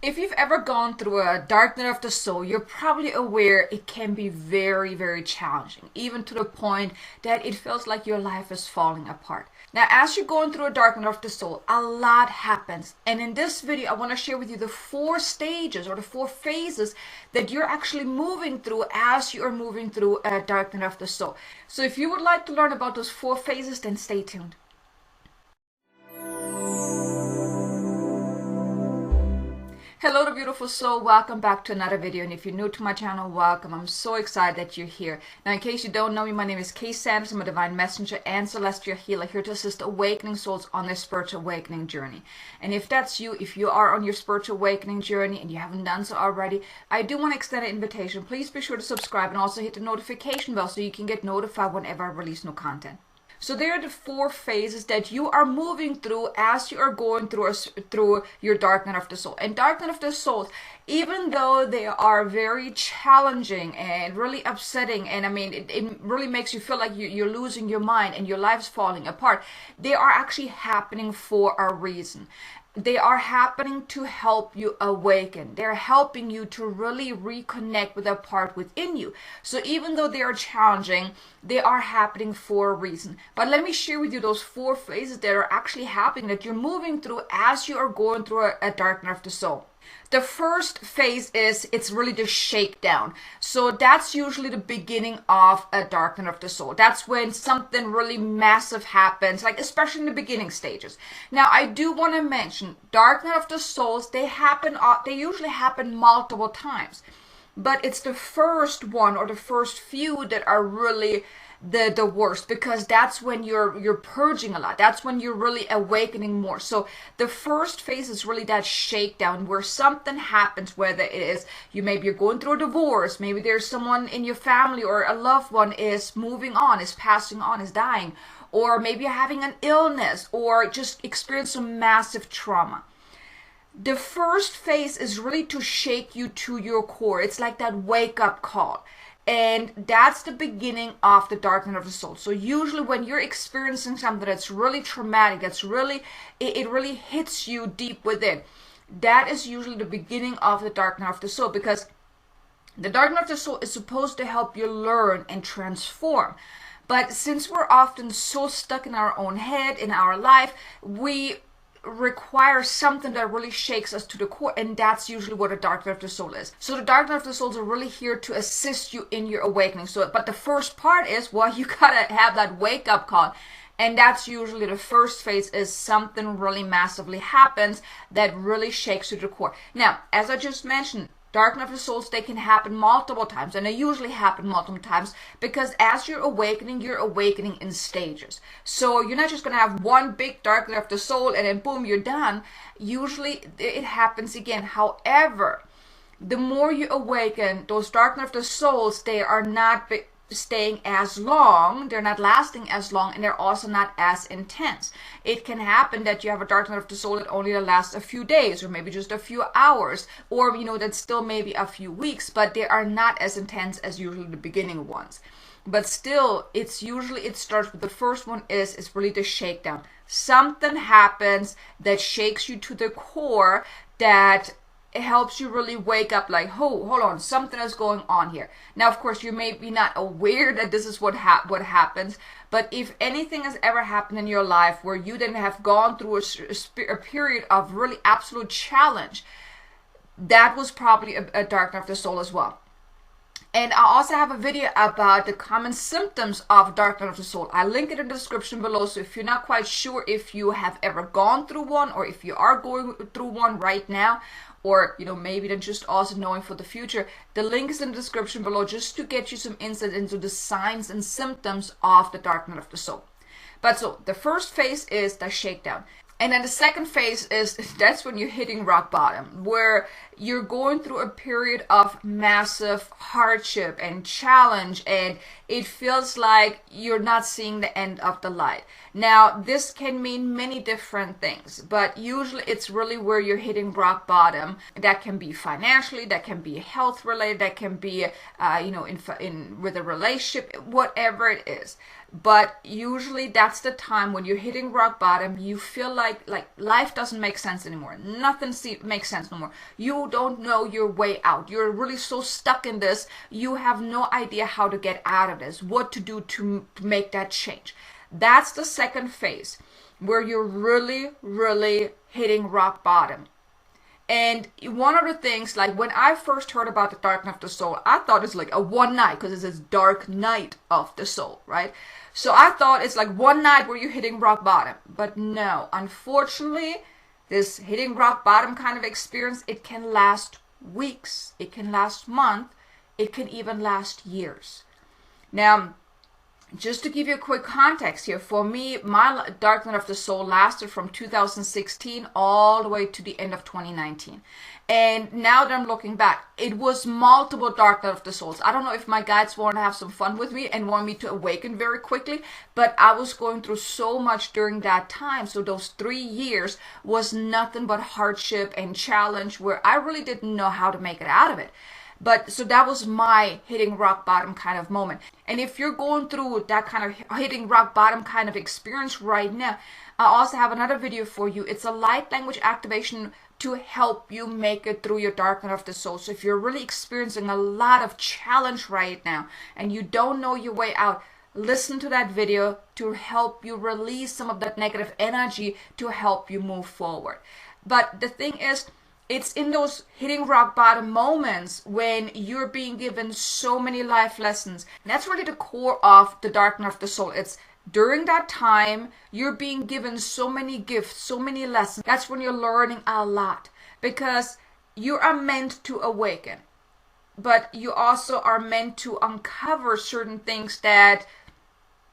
If you've ever gone through a dark night of the soul, you're probably aware it can be very, very challenging, even to the point that it feels like your life is falling apart. Now, as you're going through a dark night of the soul, a lot happens. And in this video, I want to share with you the 4 stages or the 4 phases that you're actually moving through as you are moving through a dark night of the soul. So if you would like to learn about those 4 phases, then stay tuned. Hello, the beautiful soul. Welcome back to another video. And if you're new to my channel, welcome. I'm so excited that you're here. Now, in case you don't know me, my name is Kay Sanders. I'm a divine messenger and celestial healer here to assist awakening souls on their spiritual awakening journey. And if that's you, if you are on your spiritual awakening journey and you haven't done so already, I do want to extend an invitation. Please be sure to subscribe and also hit the notification bell so you can get notified whenever I release new content. So there are the 4 phases that you are moving through as you are going through your dark night of the soul. And dark night of the souls, even though they are very challenging and really upsetting, and I mean, it really makes you feel like you're losing your mind and your life's falling apart, they are actually happening for a reason. They are happening to help you awaken. They're helping you to really reconnect with that part within you. So even though they are challenging, they are happening for a reason. But let me share with you those 4 phases that are actually happening, that you're moving through as you are going through a dark night of the soul. The first phase is, it's really the shakedown. So that's usually the beginning of a dark night of the soul. That's when something really massive happens, like especially in the beginning stages. Now, I do want to mention, dark night of the souls, they usually happen multiple times. But it's the first one or the first few that are really the worst, because that's when you're purging a lot. That's when you're really awakening more. So the first phase is really that shakedown, where something happens, whether it is maybe you're going through a divorce, maybe there's someone in your family or a loved one is moving on, is passing on, is dying, or maybe you're having an illness or just experience some massive trauma. The first phase is really to shake you to your core. It's like that wake-up call. And that's the beginning of the dark night of the soul. So usually when you're experiencing something that's really traumatic, it really hits you deep within, that is usually the beginning of the dark night of the soul, because the dark night of the soul is supposed to help you learn and transform. But since we're often so stuck in our own head, in our life, we require something that really shakes us to the core, and that's usually what a dark night of the soul is. So the dark night of the souls are really here to assist you in your awakening. So, but the first part is, well, you gotta have that wake-up call, and that's usually the first phase, is something really massively happens that really shakes you to the core. Now, as I just mentioned, dark night of the souls, they can happen multiple times, and they usually happen multiple times because as you're awakening in stages. So you're not just going to have one big dark night of the soul and then boom, you're done. Usually it happens again. However, the more you awaken, those dark night of the souls, they are not staying as long, they're not lasting as long, and they're also not as intense. It can happen that you have a dark night of the soul that only lasts a few days, or maybe just a few hours, or that's still maybe a few weeks, but they are not as intense as usually the beginning ones. But still, it starts with the first one is really the shakedown. Something happens that shakes you to the core, that it helps you really wake up, like, oh, hold on, something is going on here. Now, of course, you may be not aware that this is what happens, but if anything has ever happened in your life where you then have gone through a period of really absolute challenge, that was probably a dark night of the soul as well. And I also have a video about the common symptoms of dark night of the soul. I link it in the description below. So if you're not quite sure if you have ever gone through one, or if you are going through one right now, or maybe then just also knowing for the future, the link is in the description below, just to get you some insight into the signs and symptoms of the dark night of the soul. But so the first phase is the shakedown. And then the second phase that's when you're hitting rock bottom, where you're going through a period of massive hardship and challenge, and it feels like you're not seeing the end of the light. Now, this can mean many different things, but usually it's really where you're hitting rock bottom. That can be financially, that can be health related, that can be, with a relationship, whatever it is. But usually that's the time when you're hitting rock bottom. You feel like life doesn't make sense anymore. Nothing makes sense no more. You don't know your way out. You're really so stuck in this. You have no idea how to get out of this, what to do to make that change. That's the second phase, where you're really, really hitting rock bottom. And one of the things, like when I first heard about the dark night of the soul, I thought it's like a one night, because it says dark night of the soul, right? So I thought it's like one night where you're hitting rock bottom. But no, unfortunately, this hitting rock bottom kind of experience, it can last weeks, it can last months, it can even last years. Now, just to give you a quick context here, for me, my dark night of the soul lasted from 2016 all the way to the end of 2019. And now that I'm looking back, it was multiple dark night of the souls. I don't know if my guides want to have some fun with me and want me to awaken very quickly, but I was going through so much during that time. So those 3 years was nothing but hardship and challenge, where I really didn't know how to make it out of it. But so that was my hitting rock bottom kind of moment. And if you're going through that kind of hitting rock bottom kind of experience right now, I also have another video for you. It's a light language activation to help you make it through your dark night of the soul. So if you're really experiencing a lot of challenge right now and you don't know your way out, listen to that video to help you release some of that negative energy to help you move forward. But the thing is, it's in those hitting rock bottom moments when you're being given so many life lessons. And that's really the core of the dark night of the soul. It's during that time, you're being given so many gifts, so many lessons. That's when you're learning a lot, because you are meant to awaken, but you also are meant to uncover certain things that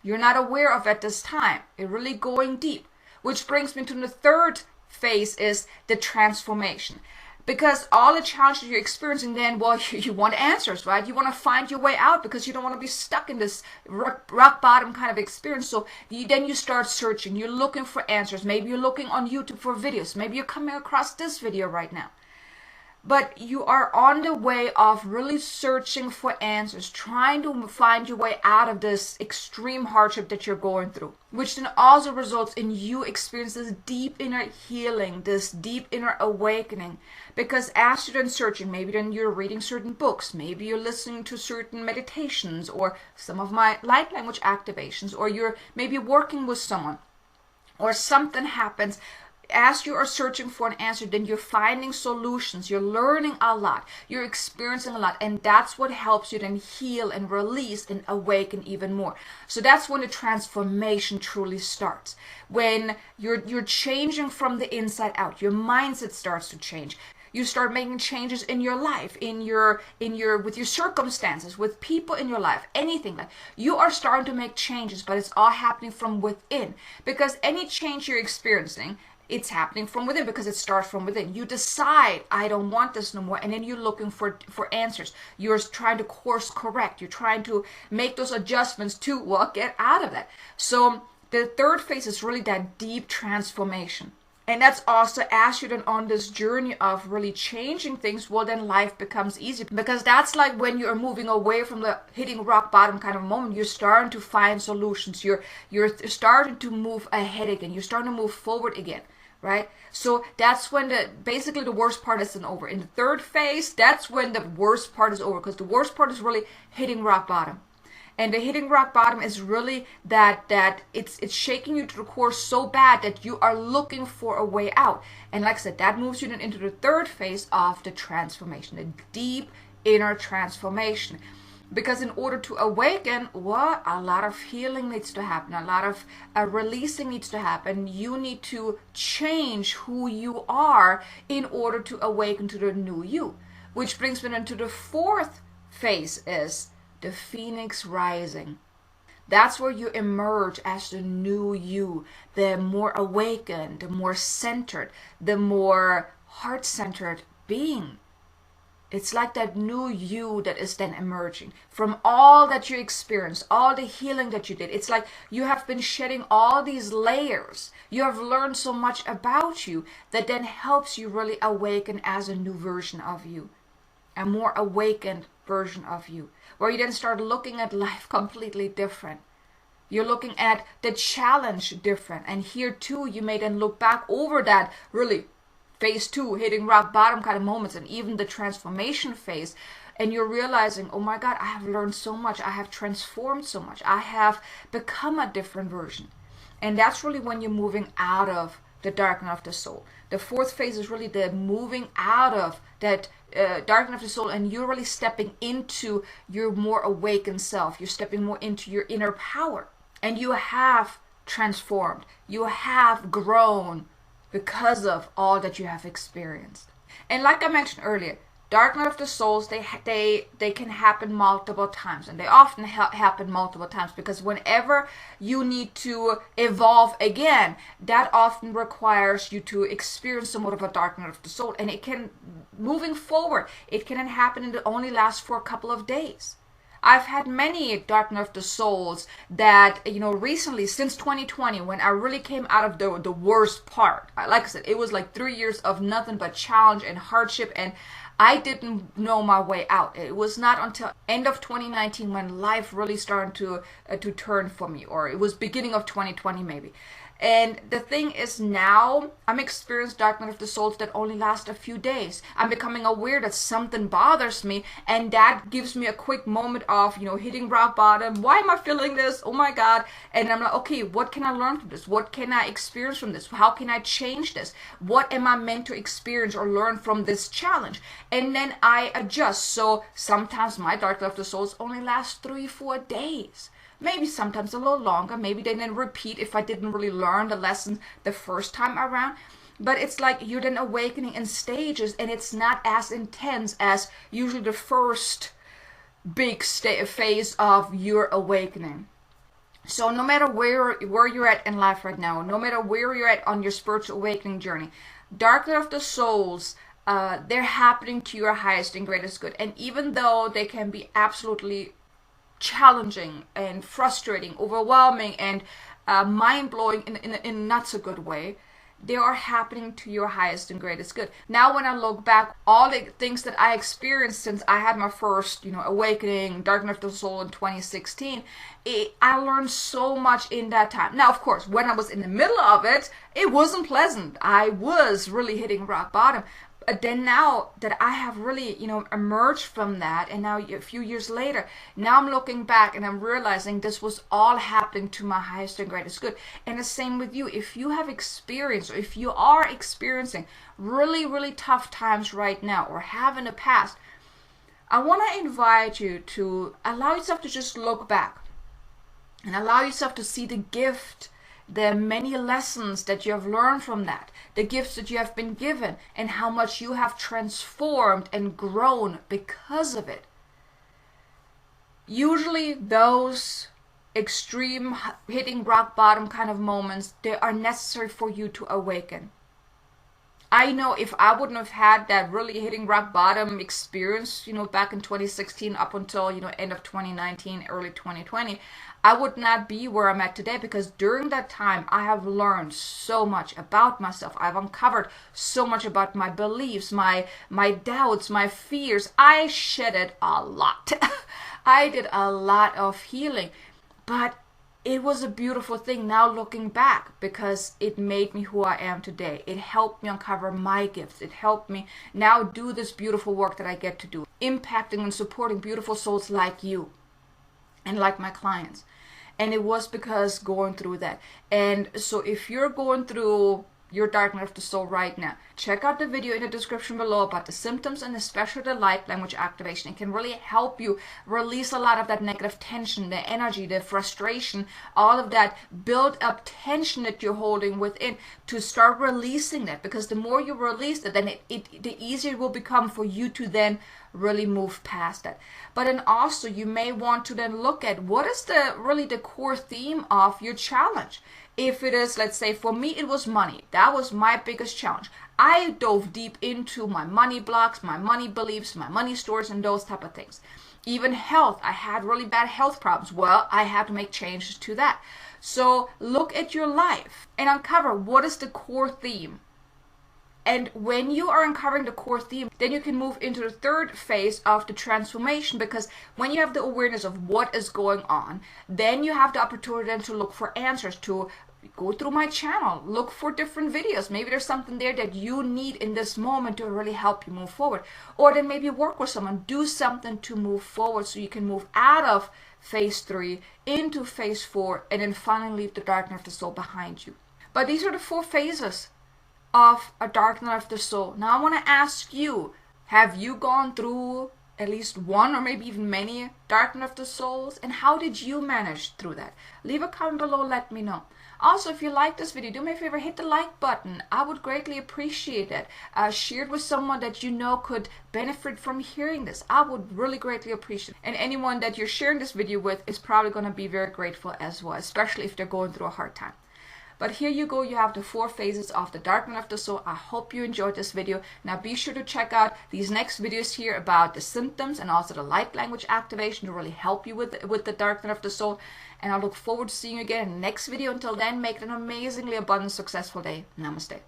you're not aware of at this time. You're really going deep, which brings me to the third phase, is the transformation. Because all the challenges you're experiencing, then, well, you want answers, right? You want to find your way out because you don't want to be stuck in this rock bottom kind of experience. So then you start searching. You're looking for answers. Maybe you're looking on YouTube for videos. Maybe you're coming across this video right now. But you are on the way of really searching for answers, trying to find your way out of this extreme hardship that you're going through, which then also results in you experiencing this deep inner healing, this deep inner awakening. Because as you're then searching, maybe then you're reading certain books, maybe you're listening to certain meditations or some of my light language activations, or you're maybe working with someone, or something happens. As you are searching for an answer, then you're finding solutions, you're learning a lot, you're experiencing a lot, and that's what helps you then heal and release and awaken even more. So that's when the transformation truly starts. When you're changing from the inside out, your mindset starts to change. You start making changes in your life, with your circumstances, with people in your life, anything. Like, you are starting to make changes, but it's all happening from within. Because any change you're experiencing, it's happening from within, because it starts from within. You decide, I don't want this no more, and then you're looking for answers. You're trying to course correct. You're trying to make those adjustments to, well, get out of that. So the third phase is really that deep transformation. And that's also, as you're then on this journey of really changing things, well, then life becomes easy. Because that's like when you're moving away from the hitting rock bottom kind of moment, you're starting to find solutions. You're starting to move ahead again. You're starting to move forward again. Right? So that's when basically the worst part isn't over. In the third phase, that's when the worst part is over, because the worst part is really hitting rock bottom. And the hitting rock bottom is really that it's shaking you to the core so bad that you are looking for a way out. And like I said, that moves you then into the third phase of the transformation, the deep inner transformation. Because in order to awaken, well, a lot of healing needs to happen. A lot of releasing needs to happen. You need to change who you are in order to awaken to the new you. Which brings me into the fourth phase, is the phoenix rising. That's where you emerge as the new you, the more awakened, the more centered, the more heart-centered being. It's like that new you that is then emerging from all that you experienced, all the healing that you did. It's like you have been shedding all these layers. You have learned so much about you that then helps you really awaken as a new version of you, a more awakened version of you, where you then start looking at life completely different. You're looking at the challenge different. And here too, you may then look back over that really phase 2, hitting rock bottom kind of moments, and even the transformation phase. And you're realizing, oh my God, I have learned so much. I have transformed so much. I have become a different version. And that's really when you're moving out of the darkening of the soul. The 4th phase is really the moving out of that darkening of the soul, and you're really stepping into your more awakened self. You're stepping more into your inner power. And you have transformed. You have grown because of all that you have experienced. And like I mentioned earlier, dark night of the souls, they can happen multiple times, and they often happen multiple times, because whenever you need to evolve again, that often requires you to experience somewhat of a dark night of the soul. And it can, moving forward, it can happen and it only lasts for a couple of days. I've had many dark night of the souls that, recently, since 2020, when I really came out of the worst part. Like I said, it was like 3 years of nothing but challenge and hardship, and I didn't know my way out. It was not until end of 2019 when life really started to turn for me, or it was beginning of 2020 maybe. And the thing is, now I'm experiencing dark night of the souls that only last a few days. I'm becoming aware that something bothers me, and that gives me a quick moment of, hitting rock bottom. Why am I feeling this? Oh my God. And I'm like, okay, what can I learn from this? What can I experience from this? How can I change this? What am I meant to experience or learn from this challenge? And then I adjust. So sometimes my dark night of the souls only last 3-4 days. Maybe sometimes a little longer. Maybe they didn't repeat if I didn't really learn the lesson the first time around. But it's like you're then awakening in stages, and it's not as intense as usually the first big phase of your awakening. So no matter where you're at in life right now, no matter where you're at on your spiritual awakening journey, dark night of the souls, they're happening to your highest and greatest good. And even though they can be absolutely challenging and frustrating, overwhelming, and mind-blowing in not so good way, they are happening to your highest and greatest good. Now when I look back, all the things that I experienced since I had my first awakening, dark night of the soul in 2016, I learned so much in that time. Now of course, when I was in the middle of it, it wasn't pleasant. I was really hitting rock bottom. But then now that I have really, emerged from that, and now a few years later, now I'm looking back and I'm realizing this was all happening to my highest and greatest good. And the same with you. If you have experienced, or if you are experiencing really, really tough times right now, or have in the past, I want to invite you to allow yourself to just look back and allow yourself to see the gift, the many lessons that you have learned from that, the gifts that you have been given, and how much you have transformed and grown because of it. Usually those extreme hitting rock bottom kind of moments, they are necessary for you to awaken. I know if I wouldn't have had that really hitting rock bottom experience, back in 2016 up until, end of 2019, early 2020, I would not be where I'm at today, because during that time I have learned so much about myself. I've uncovered so much about my beliefs, my doubts, my fears. I shedded a lot. I did a lot of healing, but it was a beautiful thing now looking back, because it made me who I am today. It helped me uncover my gifts. It helped me now do this beautiful work that I get to do, impacting and supporting beautiful souls like you and like my clients. And it was because going through that. And so if you're going through your dark night of the soul right now, check out the video in the description below about the symptoms, and especially the light language activation. It can really help you release a lot of that negative tension, the energy, the frustration, all of that build up tension that you're holding within, to start releasing that. Because the more you release it, then the easier it will become for you to then really move past that. But then also you may want to then look at what is really the core theme of your challenge. If it is, let's say for me it was money. That was my biggest challenge. I dove deep into my money blocks, my money beliefs, my money stories, and those type of things. Even health, I had really bad health problems. Well, I had to make changes to that. So look at your life and uncover what is the core theme. And when you are uncovering the core theme, then you can move into the third phase of the transformation, because when you have the awareness of what is going on, then you have the opportunity then to look for answers, to go through my channel, look for different videos. Maybe there's something there that you need in this moment to really help you move forward. Or then maybe work with someone, do something to move forward so you can move out of phase 3 into phase 4, and then finally leave the dark night of the soul behind you. But these are the 4 phases of a dark night of the soul. Now I want to ask you, have you gone through at least one or maybe even many dark night of the souls? And how did you manage through that? Leave a comment below, let me know. Also, if you like this video, do me a favor, hit the like button. I would greatly appreciate it. Share it with someone that you know could benefit from hearing this. I would really greatly appreciate it. And anyone that you're sharing this video with is probably going to be very grateful as well, especially if they're going through a hard time. But here you go, you have the 4 phases of the dark night of the soul. I hope you enjoyed this video. Now be sure to check out these next videos here about the symptoms and also the light language activation to really help you with the dark night of the soul. And I look forward to seeing you again in the next video. Until then, make it an amazingly abundant, successful day. Namaste.